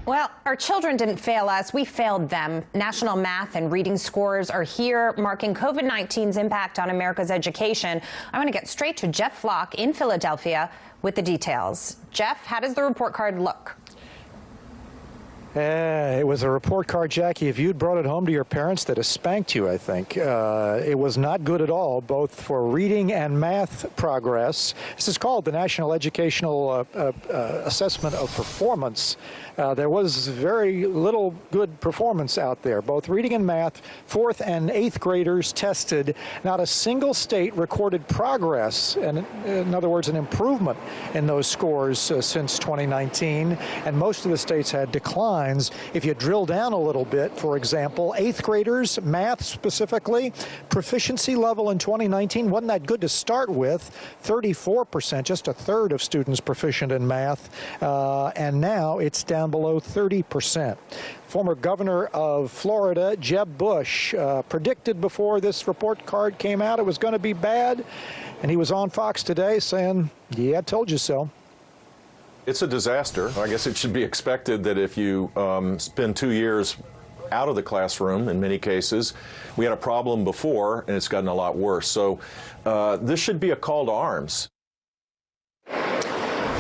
Well, our children didn't fail us. We failed them. National math and reading scores are here, marking COVID-19's impact on America's education. I want to get straight to Jeff Flock in Philadelphia with the details. Jeff, how does the report card look? It was a report card, Jackie. If you'd brought it home to your parents, they'd have spanked you, I think. It was not good at all, both for reading and math progress. This is called the National Educational Assessment of Performance. There was very little good performance out there. Both reading and math, 4th and 8th graders tested. Not a single state recorded progress, and in other words, an improvement in those scores since 2019, and most of the states had declines. If you drill down a little bit, for example, 8th graders, math specifically, proficiency level in 2019 wasn't that good to start with, 34%, just a third of students proficient in math, and now it's down below 30%. Former governor of Florida, Jeb Bush, predicted before this report card came out it was going to be bad, and he was on Fox today saying, yeah, I told you so. It's a disaster. I guess it should be expected that if you spend 2 years out of the classroom, in many cases, we had a problem before, and it's gotten a lot worse. So this should be a call to arms.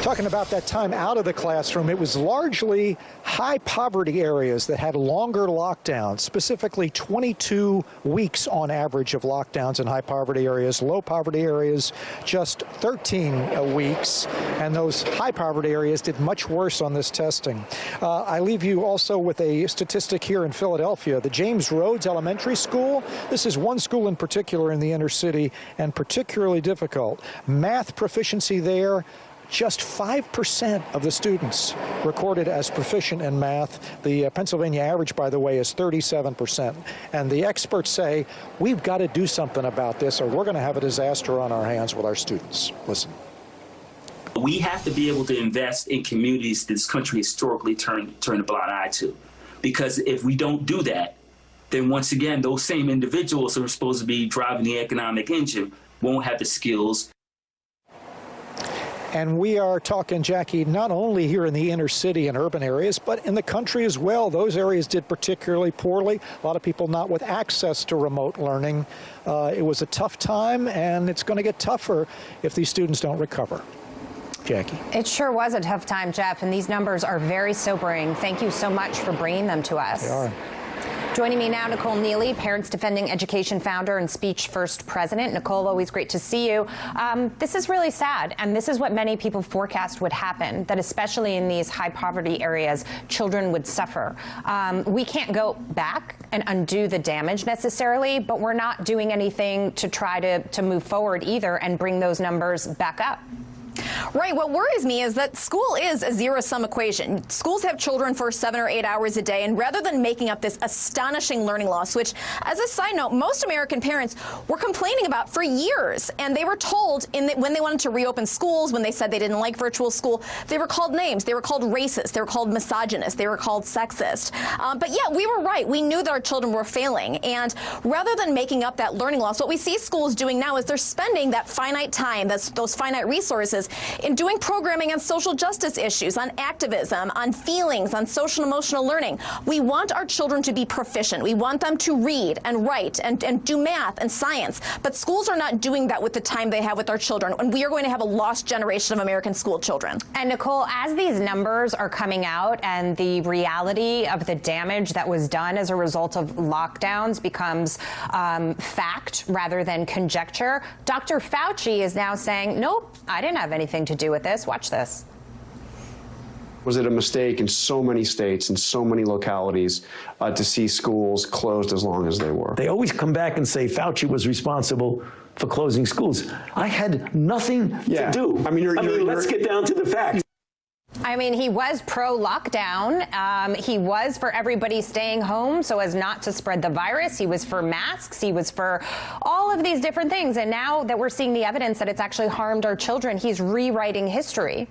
Talking about that time out of the classroom, it was largely high poverty areas that had longer lockdowns, specifically 22 weeks on average of lockdowns in high poverty areas. Low poverty areas, just 13 weeks. And those high poverty areas did much worse on this testing. I leave you also with a statistic here in Philadelphia. The James Rhodes Elementary School, this is one school in particular in the inner city and particularly difficult. Math proficiency there, just 5% of the students recorded as proficient in math. The Pennsylvania average, by the way, is 37%. And the experts say, we've got to do something about this or we're going to have a disaster on our hands with our students. Listen. We have to be able to invest in communities this country historically turned a blind eye to. Because if we don't do that, then once again, those same individuals who are supposed to be driving the economic engine won't have the skills. And we are talking, Jackie, not only here in the inner city and urban areas, but in the country as well. Those areas did particularly poorly. A lot of people not with access to remote learning. It was a tough time, and it's going to get tougher if these students don't recover. Jackie. It sure was a tough time, Jeff, and these numbers are very sobering. Thank you so much for bringing them to us. They are. Joining me now, Nicole Neily, Parents Defending Education founder and Speech First president. Nicole, always great to see you. This is really sad, and this is what many people forecast would happen, that especially in these high poverty areas, children would suffer. We can't go back and undo the damage necessarily, but we're not doing anything to try to move forward either and bring those numbers back up. Right. What worries me is that school is a zero-sum equation. Schools have children for 7 or 8 hours a day, and rather than making up this astonishing learning loss, which, as a side note, most American parents were complaining about for years, and they were told when they wanted to reopen schools, when they said they didn't like virtual school, they were called names. They were called racist. They were called misogynist. They were called sexist. But yeah, we were right. We knew that our children were failing, and rather than making up that learning loss, what we see schools doing now is they're spending that finite time, those finite resources, in doing programming on social justice issues, on activism, on feelings, on social and emotional learning. We want our children to be proficient. We want them to read and write and do math and science. But schools are not doing that with the time they have with our children, and we are going to have a lost generation of American school children. And Nicole, as these numbers are coming out and the reality of the damage that was done as a result of lockdowns becomes fact rather than conjecture, Dr. Fauci is now saying, nope, I didn't have anything to do with this. Watch this. Was it a mistake in so many states and so many localities to see schools closed as long as they were? They always come back and say Fauci was responsible for closing schools. I had nothing to do. I mean, let's get down to the facts. I mean, he was pro-lockdown. He was for everybody staying home so as not to spread the virus. He was for masks. He was for all of these different things. And now that we're seeing the evidence that it's actually harmed our children, he's rewriting history.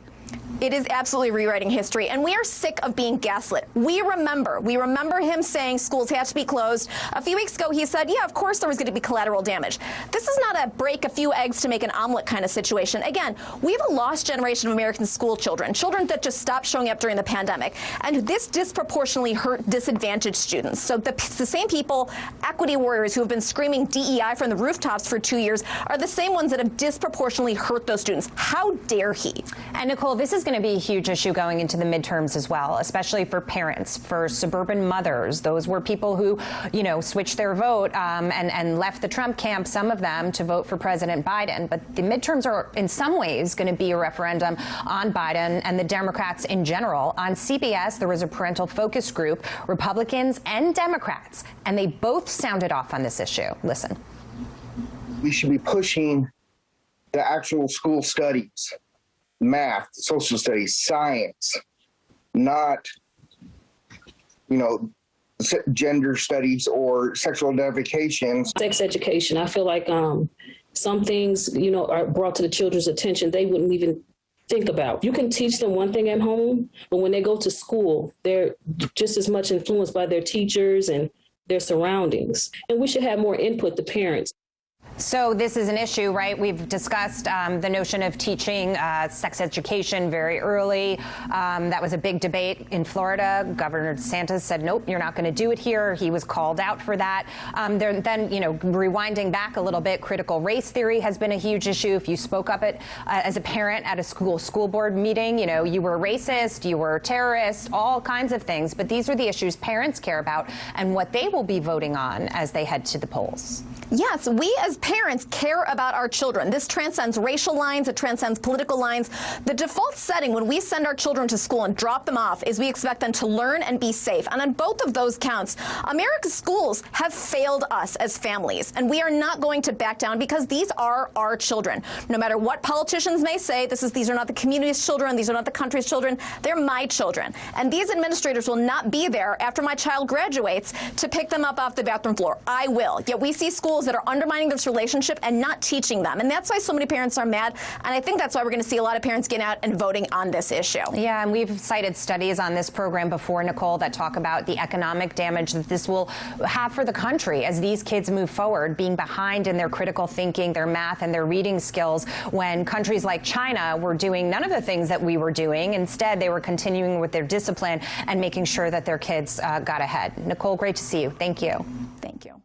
It is absolutely rewriting history, and we are sick of being gaslit. We remember him saying schools have to be closed. A few weeks ago, he said, yeah, of course there was going to be collateral damage. This is not a break a few eggs to make an omelet kind of situation. Again, we have a lost generation of American school children that just stopped showing up during the pandemic, and this disproportionately hurt disadvantaged students. So the same people, equity warriors who have been screaming DEI from the rooftops for 2 years, are the same ones that have disproportionately hurt those students. How dare he? And Nicole, this is going to be a huge issue going into the midterms as well, especially for parents, for suburban mothers. Those were people who, switched their vote and left the Trump camp, some of them, to vote for President Biden. But the midterms are in some ways going to be a referendum on Biden and the Democrats in general. On CBS, there was a parental focus group, Republicans and Democrats, and they both sounded off on this issue. Listen. We should be pushing the actual school studies. Math, social studies, science, not, gender studies or sexual identifications. Sex education. I feel like some things, are brought to the children's attention they wouldn't even think about. You can teach them one thing at home, but when they go to school, they're just as much influenced by their teachers and their surroundings. And we should have more input to parents. So this is an issue, right? We've discussed the notion of teaching sex education very early. That was a big debate in Florida. Governor DeSantis said, nope, you're not going to do it here. He was called out for that. Then, rewinding back a little bit, critical race theory has been a huge issue. If you spoke up as a parent at a school board meeting, you were racist, you were terrorist, all kinds of things. But these are the issues parents care about and what they will be voting on as they head to the polls. Yes, we as parents care about our children. This transcends racial lines. It transcends political lines. The default setting when we send our children to school and drop them off is we expect them to learn and be safe. And on both of those counts, America's schools have failed us as families. And we are not going to back down because these are our children. No matter what politicians may say, these are not the community's children. These are not the country's children. They're my children. And these administrators will not be there after my child graduates to pick them up off the bathroom floor. I will. Yet we see schools that are undermining this relationship and not teaching them. And that's why so many parents are mad. And I think that's why we're going to see a lot of parents getting out and voting on this issue. Yeah, and we've cited studies on this program before, Nicole, that talk about the economic damage that this will have for the country as these kids move forward, being behind in their critical thinking, their math, and their reading skills, when countries like China were doing none of the things that we were doing. Instead, they were continuing with their discipline and making sure that their kids got ahead. Nicole, great to see you. Thank you. Thank you.